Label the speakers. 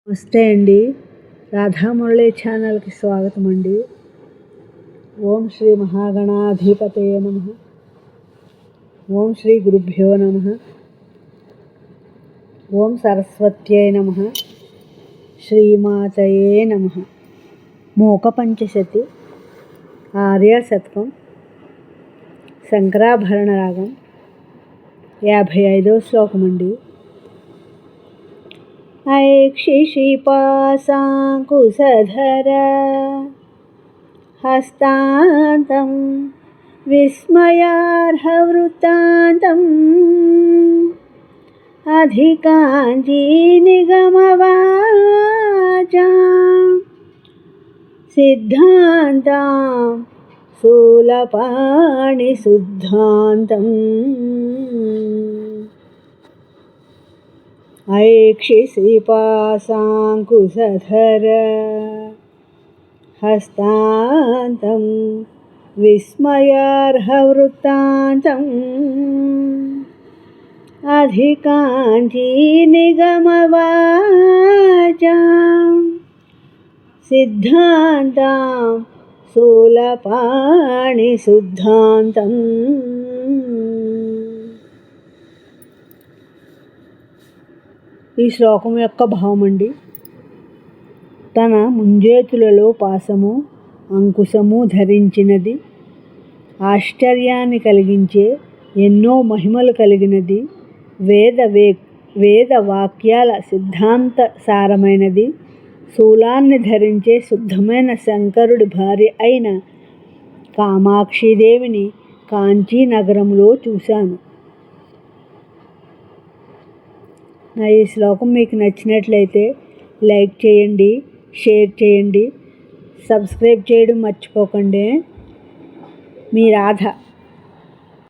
Speaker 1: నమస్తే అండి. రాధామురళి ఛానల్కి స్వాగతం అండి. ఓం శ్రీ మహాగణాధిపతయే నమః. ఓం శ్రీ గురుభ్యో నమః. ఓం సరస్వత్యై నమః. శ్రీమాతయే నమః. మూక పంచశతి, ఆర్య శతకం, శంకరాభరణ రాగం, 55వ శ్లోకం అండి. ఐక్షిషిపాశాంకుశధర హస్తాంతం విస్మయార్హవృత్తాంతం అధికాంజీ నిగమవాచాం సిద్ధాంతం శూలపాణి శుద్ధాంతం ఐక్షిషిపాశాంకుశధర హస్తాంతం విస్మయార్హవృత్తాంతం అధికాంజీ నిగమవాచాం సిద్ధాంతం శూలపాణి శుద్ధాంతం. ఈ శ్లోకం యొక్క భావం అండి. తన ముంజేతులలో పాశము అంకుశము ధరించినది, ఆశ్చర్యాన్ని కలిగించే ఎన్నో మహిమలు కలిగినది, వేద వాక్యాల సిద్ధాంత సారమైనది, శూలాన్ని ధరించే శుద్ధమైన శంకరుడి భార్య అయిన కామాక్షిదేవిని కాంచీ నగరంలో చూశాను. నా ఈ శ్లోకం మీకు నచ్చినట్లయితే లైక్ చేయండి, షేర్ చేయండి, సబ్స్క్రైబ్ చేయడం మర్చిపోకండి. మీ రాధ.